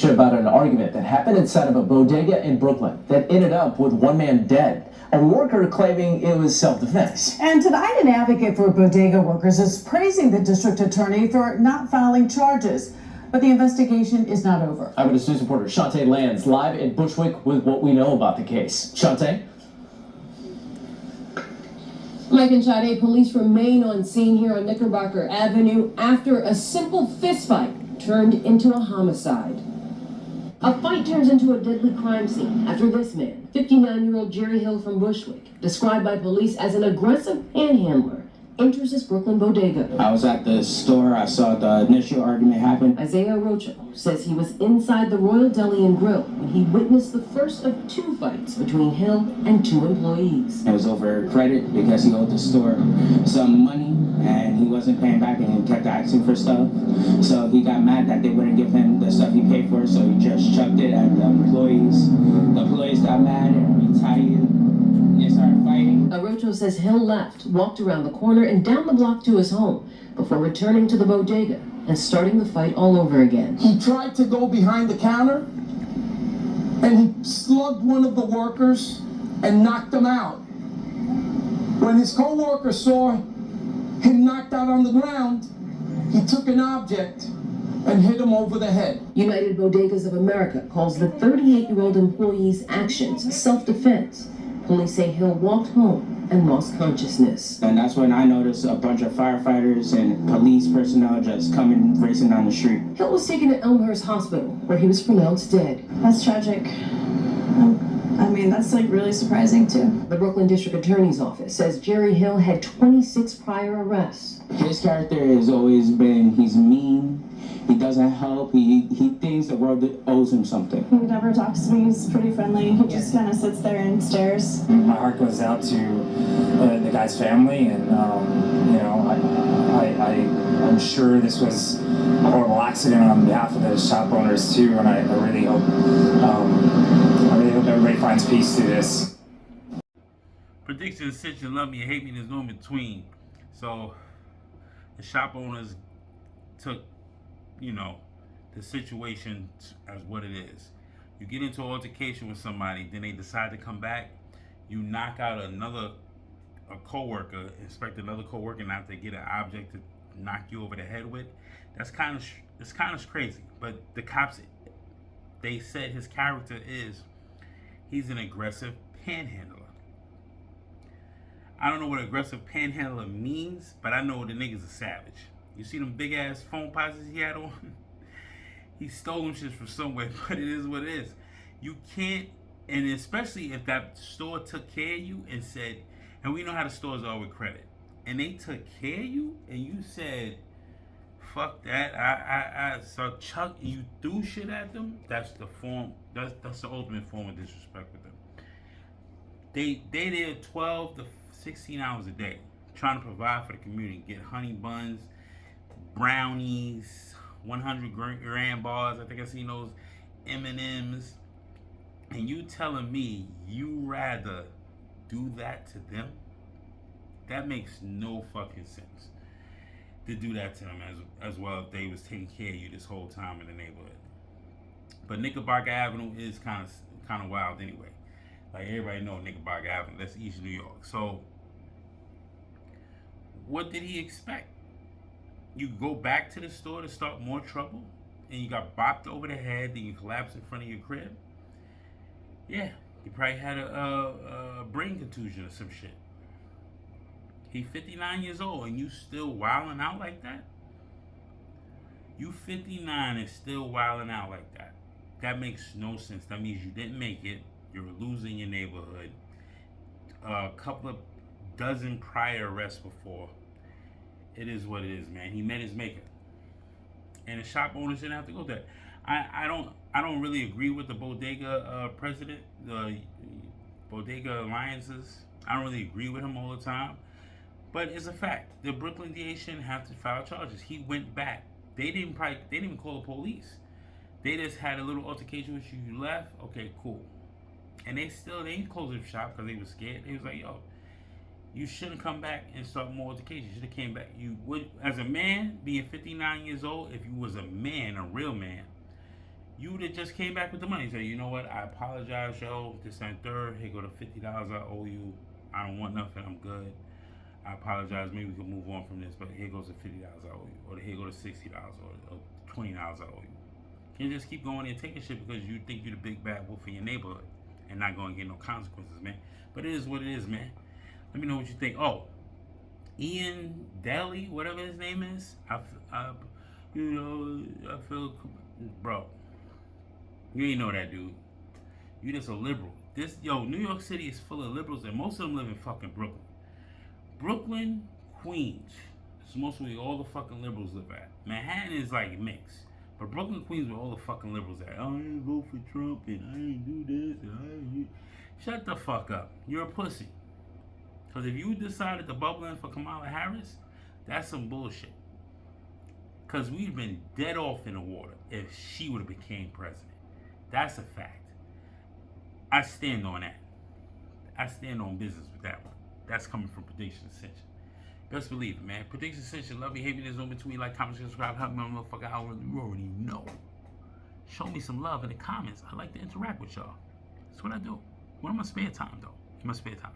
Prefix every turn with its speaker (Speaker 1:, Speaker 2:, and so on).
Speaker 1: About an argument that happened inside of a bodega in Brooklyn that ended up with one man dead. A worker claiming it was self-defense.
Speaker 2: And tonight, an advocate for bodega workers is praising the district attorney for not filing charges. But the investigation is not over.
Speaker 1: Eyewitness News reporter Shantae Lands live in Bushwick with what we know about the case. Shantae?
Speaker 3: Mike and Sade, police remain on scene here on Knickerbocker Avenue after a simple fistfight turned into a homicide. A fight turns into a deadly crime scene after this man, 59-year-old Jerry Hill from Bushwick, described by police as an aggressive panhandler, enters his Brooklyn bodega.
Speaker 4: I was at the store. I saw the initial argument happen.
Speaker 3: Isaiah Rocha says he was inside the Royal Deli and Grill when he witnessed the first of two fights between Hill and two employees.
Speaker 4: It was over credit because he owed the store some money and he wasn't paying back and he kept asking for stuff. So he got mad that they wouldn't give him the stuff he paid for, so he just chucked it at the employees. The employees got mad and retaliated. They started fighting.
Speaker 3: Arocho says Hill left, walked around the corner and down the block to his home before returning to the bodega and starting the fight all over again.
Speaker 5: He tried to go behind the counter and he slugged one of the workers and knocked him out. When his co-worker saw him knocked out on the ground, he took an object and hit him over the head.
Speaker 3: United Bodegas of America calls the 38-year-old employee's actions self-defense. Police say Hill walked home and lost consciousness.
Speaker 4: And that's when I noticed a bunch of firefighters and police personnel just coming racing down the street.
Speaker 3: Hill was taken to Elmhurst Hospital, where he was pronounced dead.
Speaker 6: That's tragic. I mean, that's like really surprising too.
Speaker 3: The Brooklyn District Attorney's Office says Jerry Hill had 26 prior arrests.
Speaker 4: His character has always been, he's mean, he doesn't help, he thinks the world owes him something.
Speaker 6: He never talks to me, he's pretty friendly. He just kind of sits there and stares.
Speaker 7: My heart goes out to the guy's family, and you know, I'm sure this was a horrible accident on behalf of the shop owners too, and I really hope everybody finds peace through this.
Speaker 8: Prediction is since you love me or hate me, there's no in between. So the shop owners took, you know, the situation as what it is. You get into an altercation with somebody, then they decide to come back, you knock out a co-worker, expect another co-worker not to get an object to knock you over the head with. It's kind of crazy. But the cops, they said his character is, he's an aggressive panhandler. I don't know what aggressive panhandler means, but I know the nigga's a savage. You see them big ass phone posses he had on? He stole them shits from somewhere, but it is what it is. You can't, and especially if that store took care of you and said, and we know how the stores are with credit, and they took care of you and you said, fuck that, I start chuck, you threw shit at them, that's the form, that's the ultimate form of disrespect with them. They did 12 to 16 hours a day trying to provide for the community, get honey buns, brownies, 100 gram bars, I think I seen those, M&Ms, and you telling me you rather do that to them? That makes no fucking sense. To do that to them as well if they was taking care of you this whole time in the neighborhood. But Knickerbocker Avenue is kind of wild anyway. Like everybody know Knickerbocker Avenue, that's East New York. So what did he expect? You go back to the store to start more trouble and you got bopped over the head, then you collapse in front of your crib? Yeah, you probably had a brain contusion or some shit. He's 59 years old and you still wilding out like that? You 59 and still wilding out like that. That makes no sense. That means you didn't make it. You're losing your neighborhood. A couple of dozen prior arrests before. It is what it is, man. He met his maker. And the shop owners didn't have to go there. I don't really agree with the bodega president, the bodega alliances. I don't really agree with him all the time. But it's a fact. The Brooklyn DA shouldn't have to file charges. He went back. They didn't even call the police. They just had a little altercation with you. You left. Okay, cool. And they didn't close the shop because they were scared. They was like, yo, you shouldn't come back and start more altercation. You should have came back. You would, as a man, being 59 years old, if you was a man, a real man, You would have just came back with the money. Say, you know what? I apologize, yo. This and third. Here go the $50 I owe you. I don't want nothing. I'm good. I apologize. Maybe we can move on from this. But here goes the $50 I owe you, or here goes the $60 or $20 I owe you. You just keep going and taking shit because you think you're the big bad wolf in your neighborhood and not going to get no consequences, man. But it is what it is, man. Let me know what you think. Oh, Ian Daly, whatever his name is. I feel, bro. You ain't know that, dude. You just a liberal. New York City is full of liberals, and most of them live in fucking Brooklyn. Brooklyn, Queens. It's mostly all the fucking liberals live at. Manhattan is like mixed. But Brooklyn, Queens, where all the fucking liberals at. I ain't vote for Trump, and I ain't do this, and I ain't... Shut the fuck up. You're a pussy. Because if you decided to bubble in for Kamala Harris, that's some bullshit. Because we'd been dead off in the water if she would have became president. That's a fact. I stand on that. I stand on business with that one. That's coming from Prediction Ascension. Best believe it, man. Prediction Ascension, love me, hate me, there's no between. Like, comment, subscribe, help me, motherfucker. You already know. Show me some love in the comments. I like to interact with y'all. That's what I do. What in my spare time, though? In my spare time.